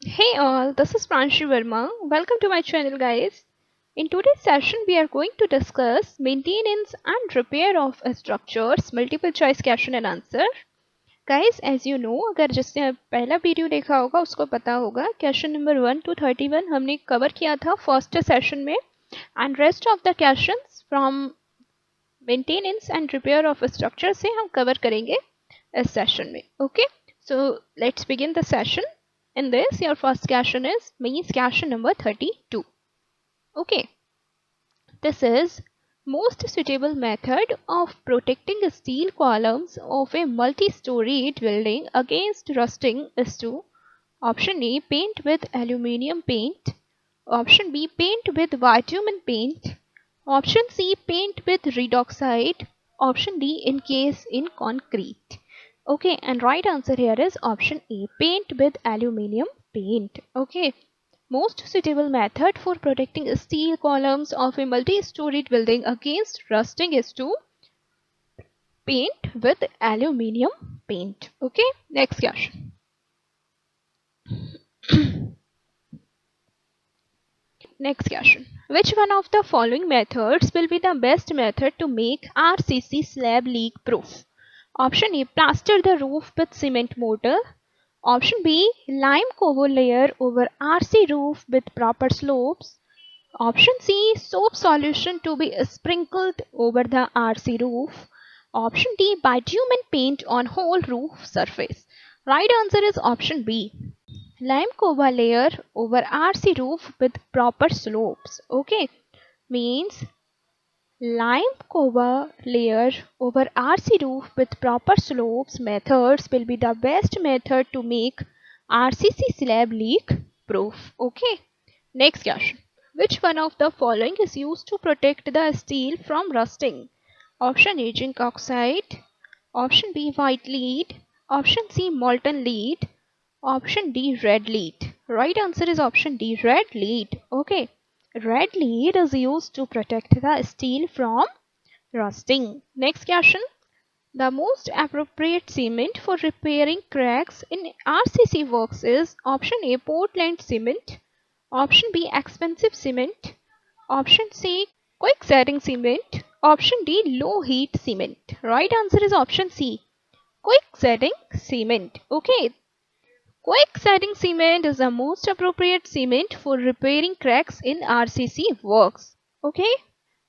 Hey all, this is Pranshi Verma. Welcome to my channel guys. In today's session we are going to discuss maintenance and repair of structures, multiple choice question and answer. Guys, as you know, अगर जिसने पहला video देखा होगा उसको पता होगा question number 1 to 31 हमने cover किया था फर्स्ट सेशन में and rest of the questions from maintenance and repair of structure से हम कवर करेंगे इस सेशन में. Okay, so let's begin the session. In this, your first question means question number 32. Okay, this is most suitable method of protecting steel columns of a multi-storied building against rusting is to option A, paint with aluminium paint, option B, paint with bitumen paint, option C, paint with redoxide, option D, encase in concrete. Okay, and right answer here is option A, paint with aluminium paint. Okay, most suitable method for protecting steel columns of a multi-storied building against rusting is to paint with aluminium paint. Okay, next question. Next question. Which one of the following methods will be the best method to make RCC slab leak proof? Option A, plaster the roof with cement mortar. Option B, lime cover layer over RC roof with proper slopes. Option C, soap solution to be sprinkled over the RC roof. Option D, bitumen paint on whole roof surface. Right answer is option B, lime cover layer over RC roof with proper slopes. Okay, means lime cover layer over RC roof with proper slopes methods will be the best method to make RCC slab leak proof. Okay, next question. Which one of the following is used to protect the steel from rusting? Option A, zinc oxide. Option B, white lead. Option C, molten lead. Option D, red lead. Right answer is option D, red lead. Okay, red lead is used to protect the steel from rusting. Next question. The most appropriate cement for repairing cracks in RCC works is option A, Portland cement. Option B, expensive cement. Option C, quick setting cement. Option D, low heat cement. Right answer is option C, quick setting cement. Okay, quick setting cement is the most appropriate cement for repairing cracks in RCC works. Okay,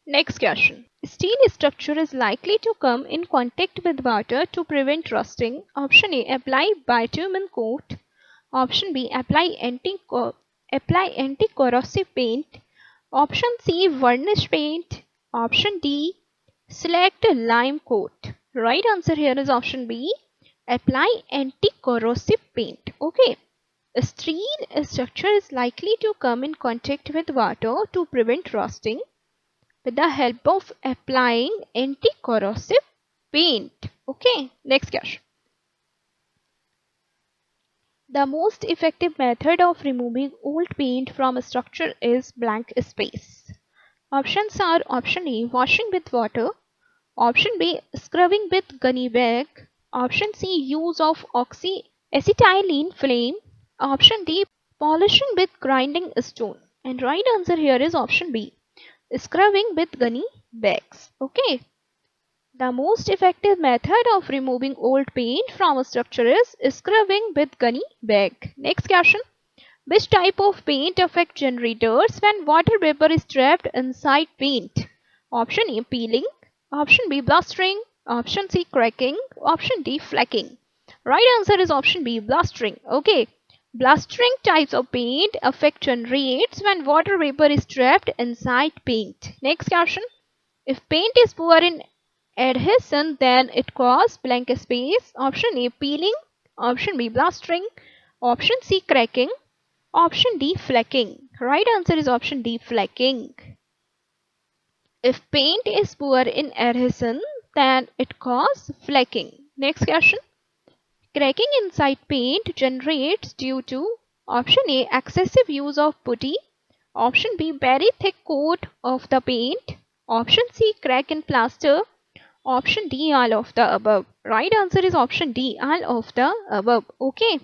next question. Steel structure is likely to come in contact with water to prevent rusting. Option A, apply bitumen coat. Option B, apply anti-corrosive paint. Option C, varnish paint. Option D, select lime coat. Right answer here is option B, apply anti-corrosive paint. Okay, steel structure is likely to come in contact with water to prevent rusting with the help of applying anti-corrosive paint. Okay, next question. The most effective method of removing old paint from a structure is blank space. Options are option A, washing with water. Option B, scrubbing with gunny bag. Option C, use of acetylene flame. Option D, polishing with grinding stone. And right answer here is option B, scrubbing with gunny bags. Okay, the most effective method of removing old paint from a structure is scrubbing with gunny bag. Next question. Which type of paint affects generators when water vapor is trapped inside paint? Option A, peeling. Option B, blustering. Option C, cracking. Option D, flacking. Right answer is option B, blustering. Okay, blustering types of paint affect generates when water vapor is trapped inside paint. Next question. If paint is poor in adhesion, then it causes blank space. Option A, peeling. Option B, blustering. Option C, cracking. Option D, flacking. Right answer is option D, flacking. If paint is poor in adhesion, then it causes flacking. Next question. Cracking inside paint generates due to option A, excessive use of putty. Option B, very thick coat of the paint. Option C, crack in plaster. Option D, all of the above. Right answer is option D, all of the above. Okay,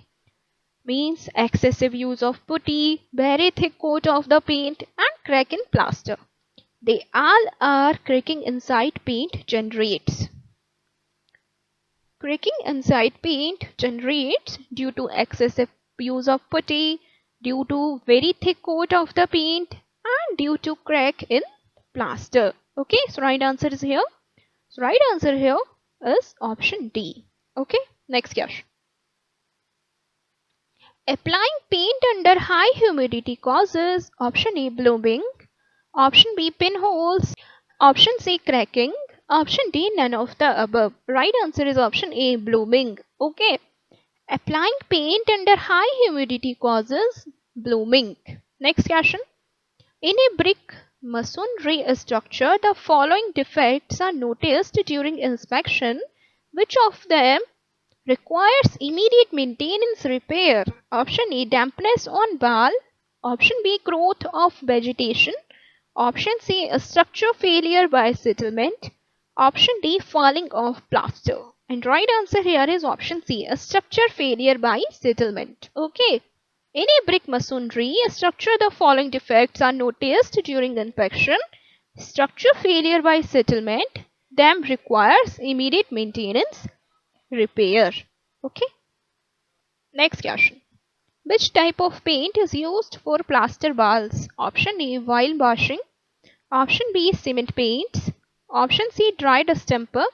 Means excessive use of putty, very thick coat of the paint and crack in plaster. They all are cracking inside paint generates. Cracking inside paint generates due to excessive use of putty, due to very thick coat of the paint and due to crack in plaster. Okay, so right answer is here. So right answer here is option D. Okay, next question. Applying paint under high humidity causes option A blooming, option B pinholes, option C cracking, option D none of the above. Right answer is option A blooming. Okay. Applying paint under high humidity causes blooming. Next question. In a brick masonry structure, the following defects are noticed during inspection. Which of them requires immediate maintenance repair? Option A dampness on wall, option B growth of vegetation, option C structure failure by settlement, option D falling of plaster. And right answer here is option C, a structure failure by settlement. Okay. In a brick masonry structure, the following defects are noticed during inspection. Structure failure by settlement. Them requires immediate maintenance repair. Okay. Next question. Which type of paint is used for plaster walls? Option A while washing. Option B cement paints. Option C dry distemper.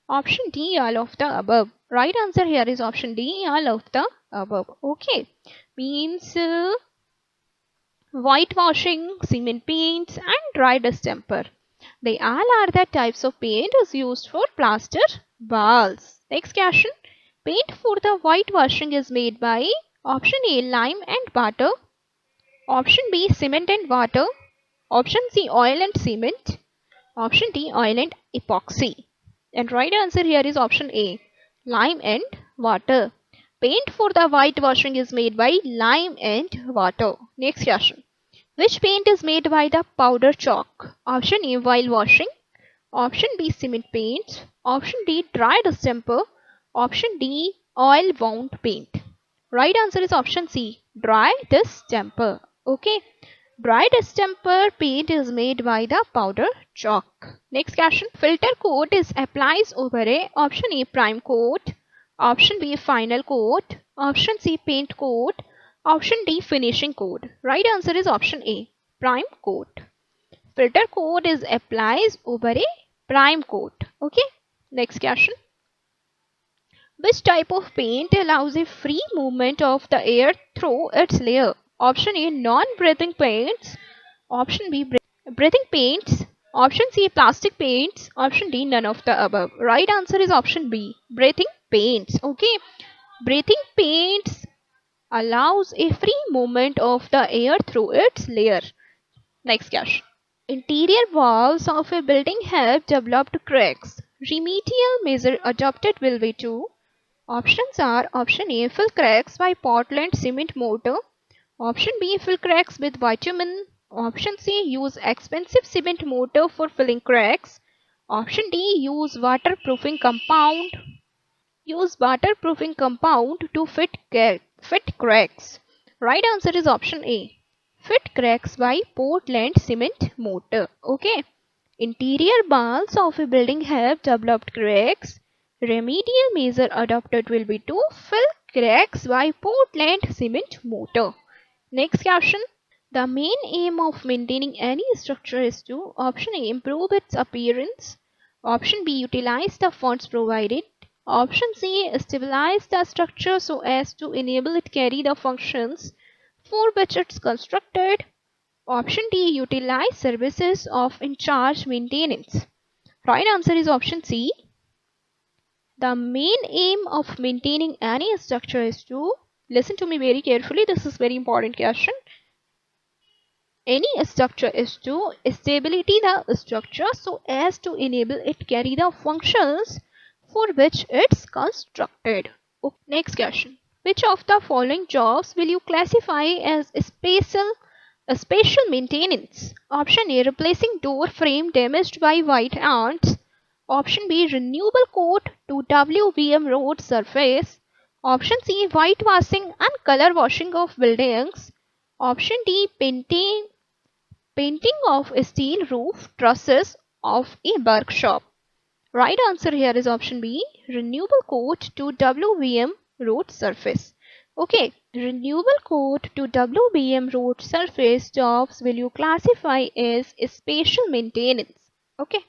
Option D all of the above. Right answer here is option D all of the above. Okay. Means whitewashing, cement paints and dry distemper. They all are the types of paint is used for plaster walls. Next question. Paint for the whitewashing is made by option A lime and water, option B cement and water, option C oil and cement, option D oil and epoxy. And right answer here is option A lime and water. Paint for the whitewashing is made by lime and water. Next question. Which paint is made by the powder chalk? Option A while washing, option B cement paints, option D dry distemper, option D oil wound paint. Right answer is option C dry distemper. Okay. Dry distemper paint is made by the powder chalk. Next question. Filter coat is applies over a option A prime coat, option B final coat, option C paint coat, option D finishing coat. Right answer is option A prime coat. Filter coat is applies over a prime coat. Okay. Next question. Which type of paint allows a free movement of the air through its layer? Option A non-breathing paints, option B breathing paints, option C plastic paints, option D none of the above. Right answer is option B breathing paints. Okay. Breathing paints allows a free movement of the air through its layer. Next question. Interior walls of a building have developed cracks. Remedial measure adopted will be to. Options are option A fill cracks by Portland cement mortar, option B fill cracks with bitumen, option C use expensive cement mortar for filling cracks, option D use waterproofing compound to fit cracks. Right answer is option A fit cracks by Portland cement mortar. Okay. Interior walls of a building have developed cracks. Remedial measure adopted will be to fill cracks by Portland cement mortar. Next question. The main aim of maintaining any structure is to option A improve its appearance, option B utilize the funds provided, option C stabilize the structure so as to enable it carry the functions for which it's constructed, option D utilize services of in charge maintenance. Right answer is option C. The main aim of maintaining any structure is to, listen to me very carefully, this is very important question. Any structure is to stability the structure so as to enable it carry the functions for which it's constructed. Next question. Which of the following jobs will you classify as spatial maintenance? Option A replacing door frame damaged by white ants. Option B renewable coat to WVM road surface. Option C, whitewashing and color washing of buildings. Option D, painting of steel roof trusses of a workshop. Right answer here is option B, renewable coat to WBM road surface. Okay, renewable coat to WBM road surface jobs will you classify as spatial maintenance? Okay,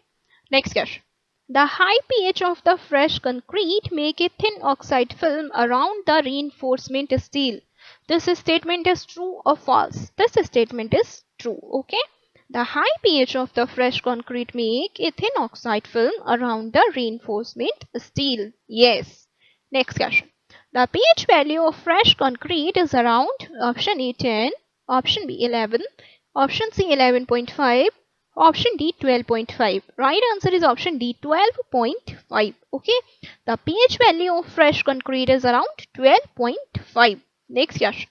next question. The high pH of the fresh concrete make a thin oxide film around the reinforcement steel. This statement is true or false? This statement is true. Okay. The high pH of the fresh concrete make a thin oxide film around the reinforcement steel. Yes. Next question. The pH value of fresh concrete is around option A 10, option B 11, option C 11.5, option D 12.5. Right answer is option D 12.5. Okay. The pH value of fresh concrete is around 12.5. Next question.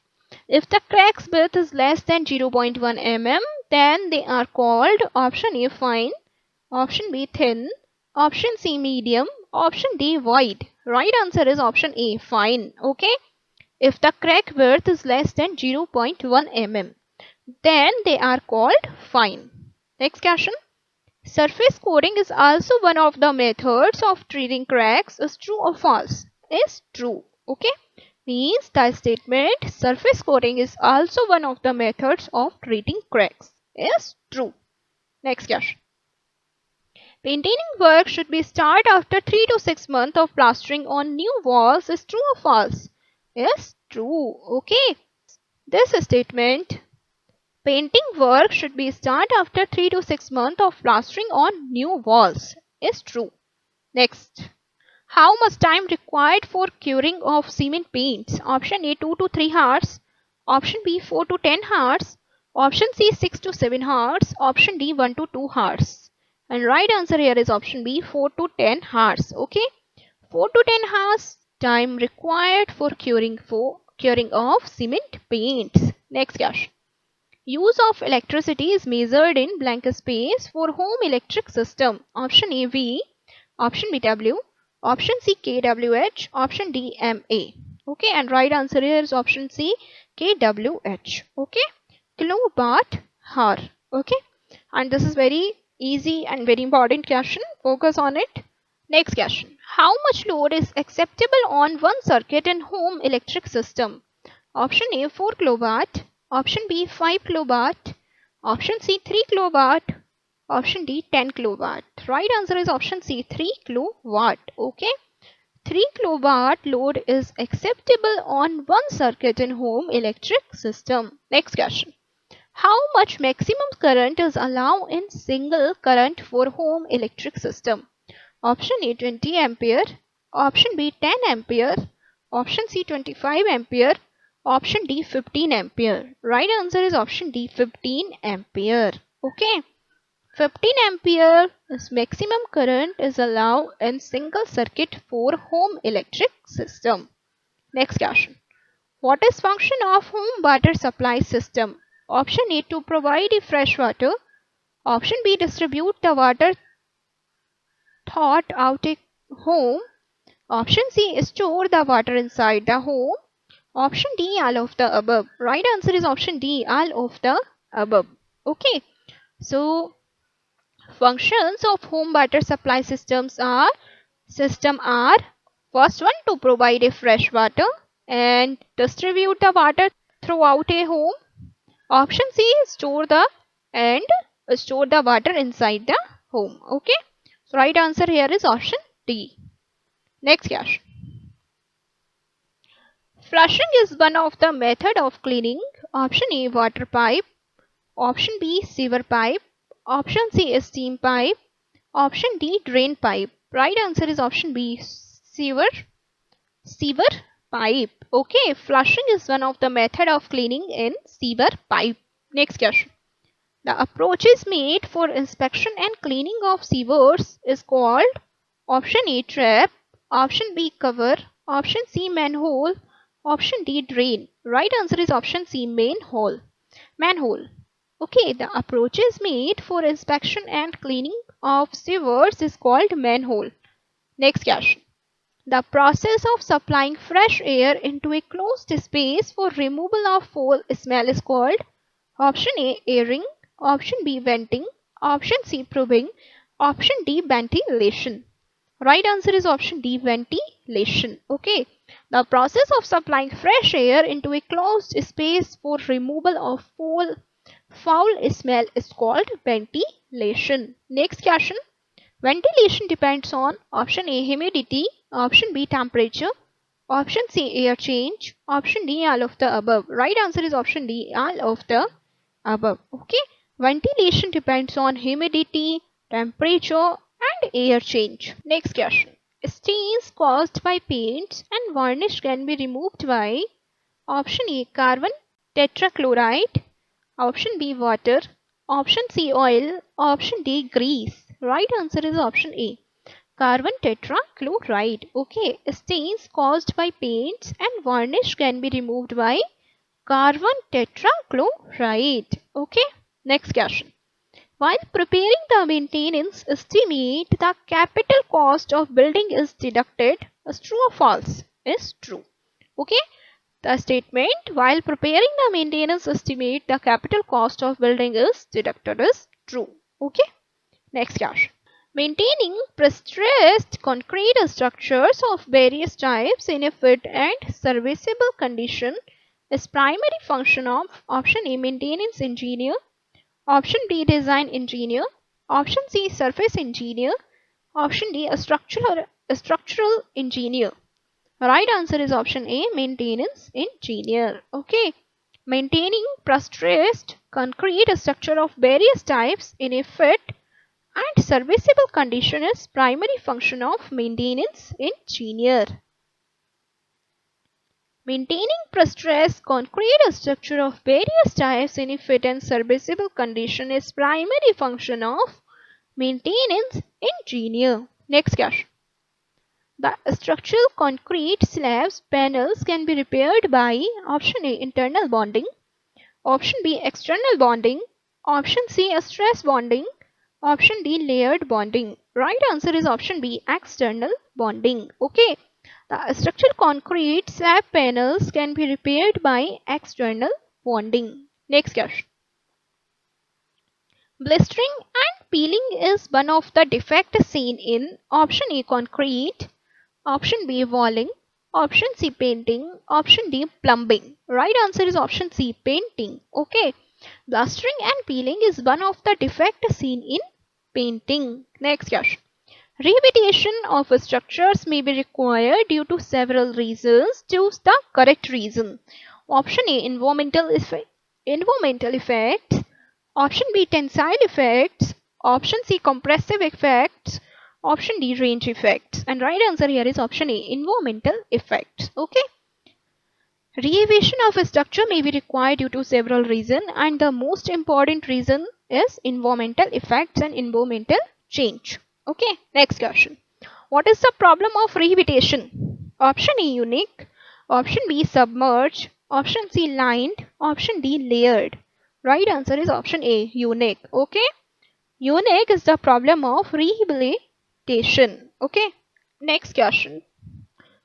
If the crack's width is less than 0.1 mm, then they are called option A fine, option B thin, option C medium, option D wide. Right answer is option A fine. Okay. If the crack width is less than 0.1 mm, then they are called fine. Next question. Surface coating is also one of the methods of treating cracks. Is true or false? Is true. Okay. Means the statement surface coating is also one of the methods of treating cracks is true. Next question. Maintaining work should be started after 3 to 6 months of plastering on new walls. Is true or false? Is true. Okay. This statement, painting work should be started after 3 to 6 months of plastering on new walls, is true. Next. How much time required for curing of cement paints? Option A 2 to 3 hours. Option B 4 to 10 hours. Option C 6 to 7 hours. Option D 1 to 2 hours. And right answer here is option B 4 to 10 hours. Okay. 4 to 10 hours time required for curing of cement paints. Next question. Use of electricity is measured in blank space for home electric system. Option A V. Option B W. Option C kWh, option D MA. Okay, and right answer here is option C kWh. Okay, kilowatt hour. Okay, and this is very easy and very important question. Focus on it. Next question. How much load is acceptable on one circuit in home electric system? Option A 4 kilowatt. Option B 5 kilowatt. Option C 3 kilowatt. Option D 10 kilowatt. Right answer is option C 3 kilowatt. Okay. 3 kilowatt load is acceptable on one circuit in home electric system. Next question. How much maximum current is allowed in single current for home electric system? Option A 20 ampere. Option B 10 ampere. Option C 25 ampere. Option D 15 ampere. Right answer is option D 15 ampere. Okay. 15 ampere is maximum current is allowed in single circuit for home electric system. Next question. What is function of home water supply system? Option A to provide fresh water. Option B distribute the water thought out a home. Option C store the water inside the home. Option D all of the above. Right answer is option D all of the above. Okay. So functions of home water supply systems are first one to provide a fresh water and distribute the water throughout a home. Option C store the water inside the home. Okay. So right answer here is option D. Next question. Flushing is one of the method of cleaning. Option A water pipe. Option B sewer pipe. Option C is steam pipe. Option D drain pipe. Right answer is option B sewer pipe. Okay, flushing is one of the method of cleaning in sewer pipe. Next question. The approaches made for inspection and cleaning of sewers is called option A trap, option B cover, option C manhole, option D drain. Right answer is option C manhole. Okay, the approaches made for inspection and cleaning of sewers is called manhole. Next question. The process of supplying fresh air into a closed space for removal of foul smell is called option A, airing, option B, venting, option C, probing, option D, ventilation. Right answer is option D, ventilation. Okay. The process of supplying fresh air into a closed space for removal of foul smell is called ventilation. Next question. Ventilation depends on option A, humidity, option B, temperature, option C, air change, option D, all of the above. Right answer is option D, all of the above. Okay. Ventilation depends on humidity, temperature and air change. Next question. Stains caused by paints and varnish can be removed by option A, carbon tetrachloride, option B, water, option C, oil, option D, grease. Right answer is option A, carbon tetrachloride. Okay, stains caused by paints and varnish can be removed by carbon tetrachloride. Okay, next question. While preparing the maintenance estimate, the capital cost of building is deducted. Is true or false? Is true. Okay. The statement, while preparing the maintenance estimate, the capital cost of building is deducted is true. Okay. Next question. Maintaining prestressed concrete structures of various types in a fit and serviceable condition is primary function of option A, maintenance engineer, option B, design engineer, option C, surface engineer, option D, a structural engineer. Right answer is option A, maintenance engineer. Okay. Maintaining prestressed concrete structure of various types in a fit and serviceable condition is primary function of maintenance engineer. Maintaining prestressed concrete structure of various types in a fit and serviceable condition is primary function of maintenance engineer. Next question. The structural concrete slabs panels can be repaired by option A, internal bonding, option B, external bonding, option C, stress bonding, option D, layered bonding. Right answer is option B, external bonding. Okay. The structural concrete slab panels can be repaired by external bonding. Next question. Blistering and peeling is one of the defects seen in option A, concrete, option B, walling, option C, painting, option D, plumbing. Right answer is option C, painting. Okay. Blistering and peeling is one of the defects seen in painting. Next question. Rehabilitation of structures may be required due to several reasons. Choose the correct reason. Option A, environmental effects. Option B, tensile effects. Option C, compressive effects. Option D, range effects. And right answer here is option A, environmental effects. Okay. Rehabilitation of a structure may be required due to several reasons, and the most important reason is environmental effects and environmental change. Okay, next question. What is the problem of rehabilitation? Option A, unique, option B, submerged, option C, lined, option D, layered. Right answer is option A, unique. Okay, unique is the problem of rehabilitation. Okay, next question.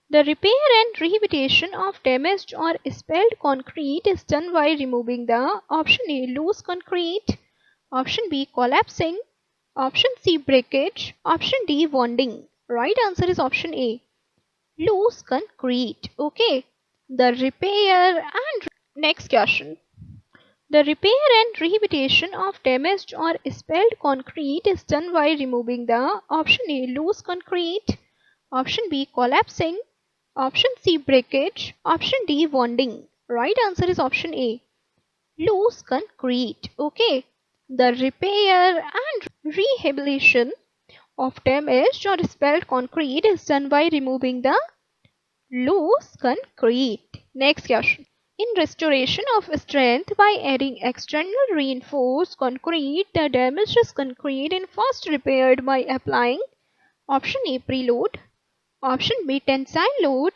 The repair and rehabilitation of damaged or spilled concrete is done by removing the option A, loose concrete, option B, collapsing, option C, breakage, option D, wounding. Right answer is option A, loose concrete. Okay. The repair and next question. The repair and rehabilitation of damaged or spilled concrete is done by removing the option A, loose concrete, option B, collapsing, option C, breakage, option D, wounding. Right answer is option A, loose concrete. Okay. The repair and rehabilitation of damaged or spilled concrete is done by removing the loose concrete. Next question. In restoration of strength by adding external reinforced concrete, the damaged concrete is first repaired by applying option A, preload, option B, tensile load,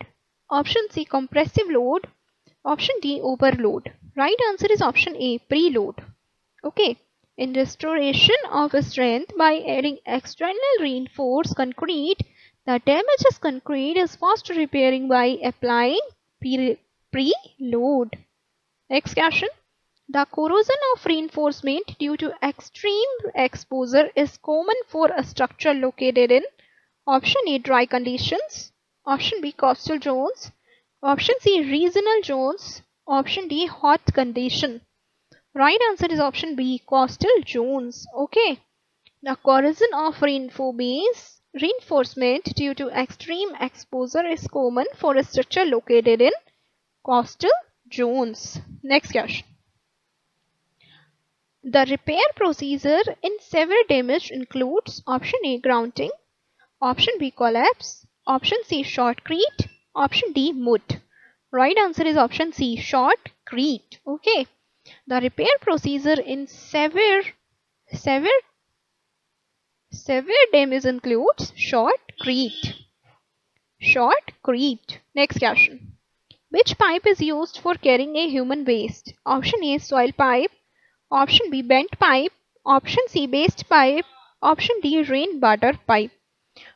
option C, compressive load, option D, overload. Right answer is option A, preload. Okay. In restoration of strength by adding external reinforced concrete, The damaged concrete is fast repairing by applying preload. Next question. The corrosion of reinforcement due to extreme exposure is common for a structure located in option A dry conditions, option B coastal zones, option C regional zones, option D hot condition. Right answer is option B coastal zones. Okay. The corrosion of reinforcement due to extreme exposure is common for a structure located in coastal zones. Next question. The repair procedure in severe damage includes option A grounding, option B collapse, option C shotcrete, option D mud. Right answer is option C shotcrete. Okay. The repair procedure in severe damage includes shotcrete. Shotcrete. Next question. Which pipe is used for carrying a human waste? Option A soil pipe, option B bent pipe, option C based pipe, option D rain water pipe.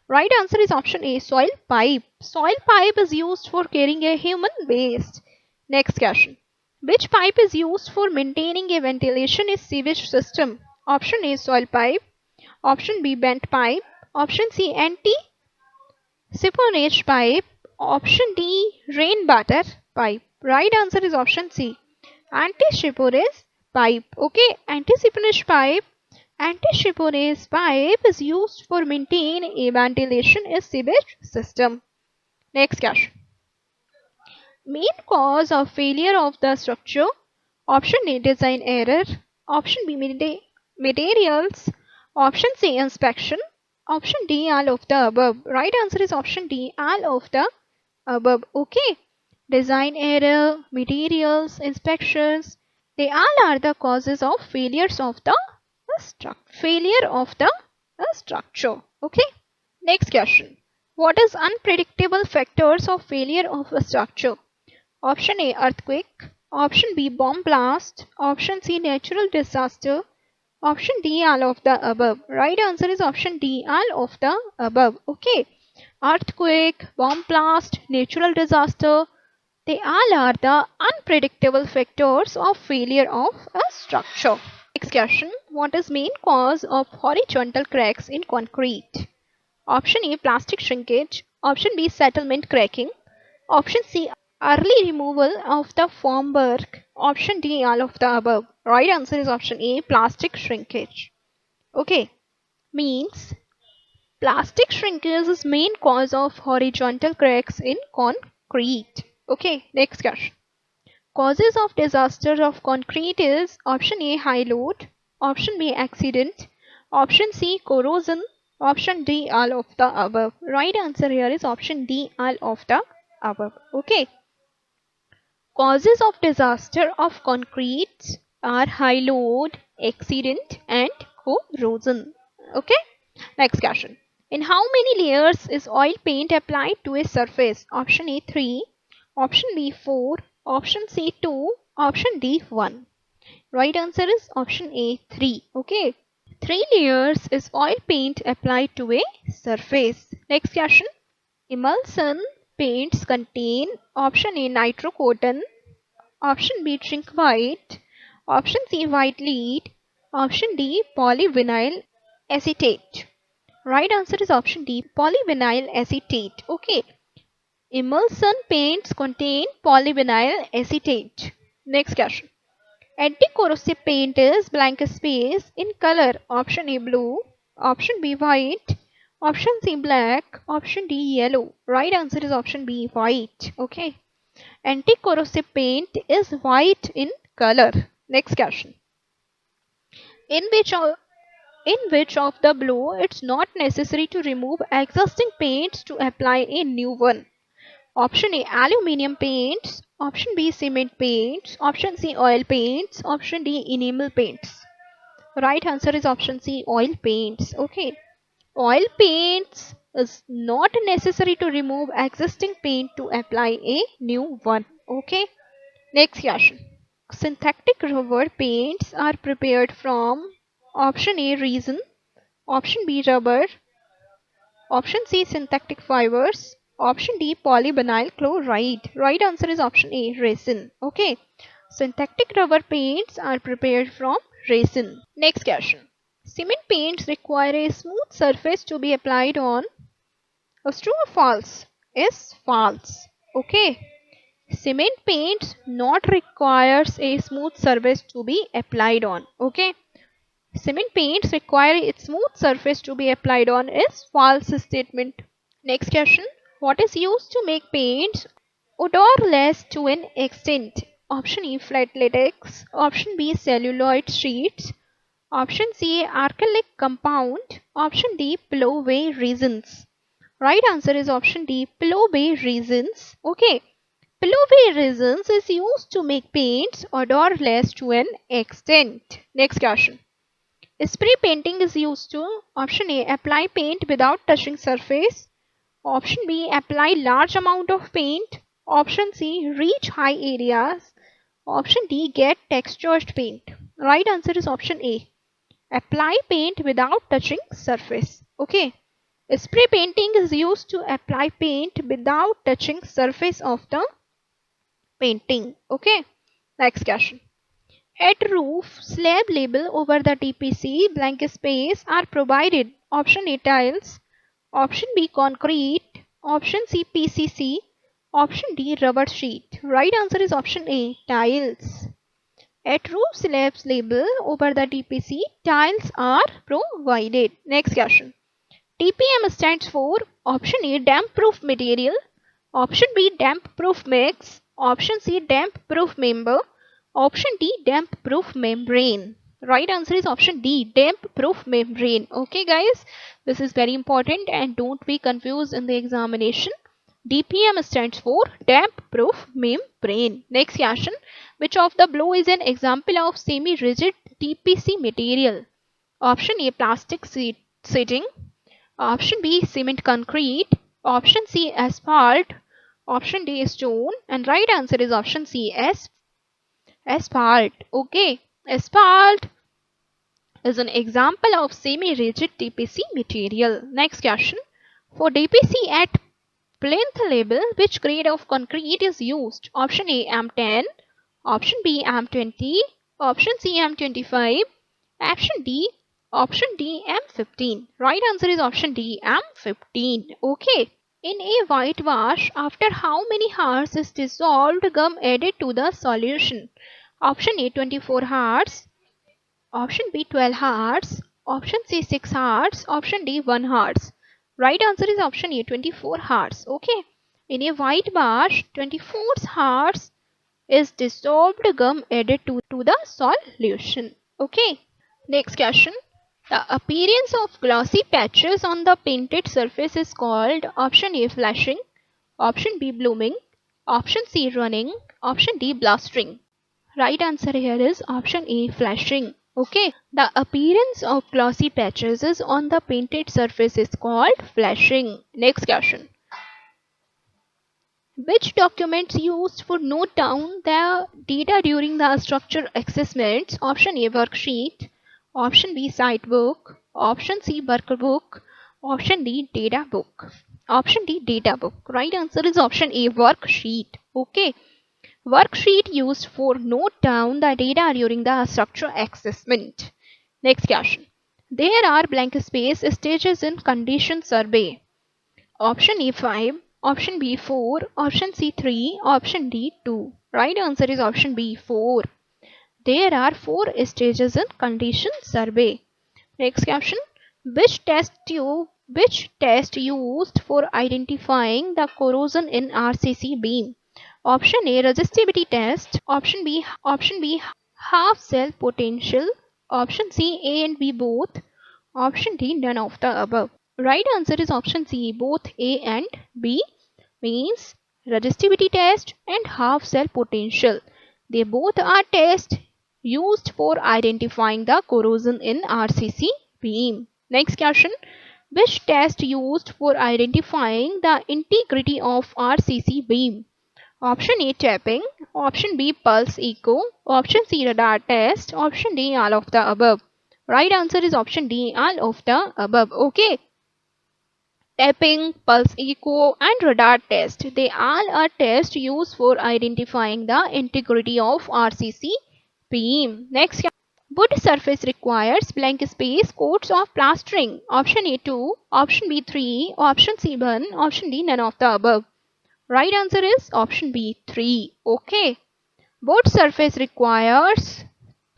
Right answer is option A soil pipe. Soil pipe is used for carrying a human waste. Next question. Which pipe is used for maintaining a ventilation in sewage system? Option A soil pipe, option B bent pipe, option C anti-siphonage pipe, option D rainwater pipe. Right answer is option C anti-siphonage pipe. Okay, anti-siphonage pipe. Anti-siphonage pipe is used for maintain a ventilation in sewage system. Next question. Main cause of failure of the structure. Option A design error, option B materials, option C inspection, option D all of the above. Right answer is option D all of the above. Okay. Design error, materials, inspections, they all are the causes of failure of the structure. Okay. Next question. What is unpredictable factors of failure of a structure? Option A earthquake, option B bomb blast, option C natural disaster, option D all of the above. Right answer is option D all of the above. Okay. Earthquake, bomb blast, natural disaster, they all are the unpredictable factors of failure of a structure. Next question. What is main cause of horizontal cracks in concrete? Option A plastic shrinkage, option B settlement cracking, option C early removal of the formwork, option D all of the above. Right answer is option A plastic shrinkage. Okay, means plastic shrinkage is main cause of horizontal cracks in concrete. Okay, next question. Causes of disaster of concrete is option A high load, option B accident, option C corrosion, option D all of the above. Right answer here is option D all of the above. Okay. Causes of disaster of concrete are high load, accident and corrosion. Okay. Next question. In how many layers is oil paint applied to a surface? Option A 3, option B 4, option C 2, option D 1. Right answer is option A 3. Okay. 3 layers is oil paint applied to a surface. Next question. Emulsion paints contain option A nitro cotton, option B shrink white, option C white lead, option D polyvinyl acetate. Right answer is option D polyvinyl acetate. Okay. Emulsion paints contain polyvinyl acetate. Next question. Anti-corrosive paint is blank space in color. Option A blue, option B white, option C black, option D yellow. Right answer is option B white. Okay. Anti-corrosive paint is white in color. Next question. In which of the below it's not necessary to remove existing paints to apply a new one? Option A aluminium paints, option B cement paints, option C oil paints, option D enamel paints. Right answer is option C oil paints. Okay. Oil paints is not necessary to remove existing paint to apply a new one. Okay. Next question. Synthetic rubber paints are prepared from option A resin, option B rubber, Option C, synthetic fibers. Option D, polyvinyl chloride. Right answer is option A, resin. Okay. Synthetic rubber paints are prepared from resin. Next question. Cement paints require a smooth surface to be applied on. Is true or false? Is false. Okay. Cement paints not requires a smooth surface to be applied on. Okay. Cement paints require a smooth surface to be applied on is false statement. Next question. What is used to make paints odorless to an extent? Option E, flat latex. Option B, celluloid sheets. Option C, acrylic compound. Option D, pillow-way resins. Right answer is option D, pillow-way resins. Okay. Pillow-way resins is used to make paints odorless to an extent. Next question. Spray painting is used to option A, apply paint without touching surface. Option B, apply large amount of paint. Option C, reach high areas. Option D, get textured paint. Right answer is option A, apply paint without touching surface. Okay. Spray painting is used to apply paint without touching surface of the painting. Okay. Next question. At roof, slab label over the TPC blank space are provided. Option A, tiles. Option B, concrete. Option C, PCC. Option D, rubber sheet. Right answer is option A, tiles. At roof slabs label over the TPC, tiles are provided. Next question. TPM stands for option A, damp proof material. Option B, damp proof mix. Option C, damp proof member. Option D, damp proof membrane. Right answer is option D, damp proof membrane. Okay guys, this is very important and don't be confused in the examination. DPM stands for damp proof membrane. Next question. Which of the below is an example of semi-rigid TPC material? Option A, plastic sheeting. Option B, cement concrete. Option C, asphalt. Option D, stone. And right answer is option C, asphalt. Okay. Asphalt is an example of semi-rigid TPC material. Next question. For TPC at plinth level, which grade of concrete is used? Option A, M10. Option B, M20. Option C, M25. Option D, M15. Right answer is option D, M15. Okay. In a whitewash, after how many hours is dissolved gum added to the solution? Option A, 24 hours. Option B, 12 hours. Option C, 6 hours. Option D, 1 hours. Right answer is option A, 24 hours. Okay. In a whitewash, 24 hours is dissolved gum added to the solution. Okay. Next question. The appearance of glossy patches on the painted surface is called option A, flashing. Option B, blooming. Option C, running. Option D, blustering. Right answer here is option A, flashing. Okay. The appearance of glossy patches is on the painted surface is called flashing. Next question. Which documents used for note down the data during the structure assessments? Option A, worksheet. Option B, site book. Option C, workbook. Option D, data book. Option D, data book. Right answer is option A, worksheet. Okay. Worksheet used for note down the data during the structure assessment. Next question. There are blank space stages in condition survey. Option A, 5. Option B, 4. Option C, 3. Option D, 2. Right answer is option B, 4. There are 4 stages in condition survey. Next question. Which test used for identifying the corrosion in RCC beam? Option A, resistivity test. Option B, half cell potential. Option C, A and B both. Option D, none of the above. Right answer is option C, both A and B, means resistivity test and half cell potential. They both are tests used for identifying the corrosion in RCC beam. Next question. Which test used for identifying the integrity of RCC beam? Option A, tapping. Option B, pulse echo. Option C, radar test. Option D, all of the above. Right answer is option D, all of the above. Okay. tapping, pulse echo, and radar test. They all are tests used for identifying the integrity of RCC beam. Next, wood surface requires blank space coats of plastering. Option A 2, option B 3, option C 1, option D none of the above. Right answer is option B 3. Okay. Wood surface requires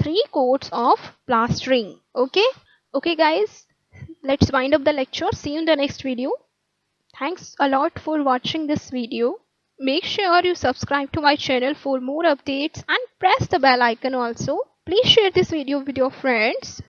3 coats of plastering. Okay. Okay guys, let's wind up the lecture. See you in the next video. Thanks a lot for watching this video. Make sure you subscribe to my channel for more updates and press the bell icon also. Please share this video with your friends.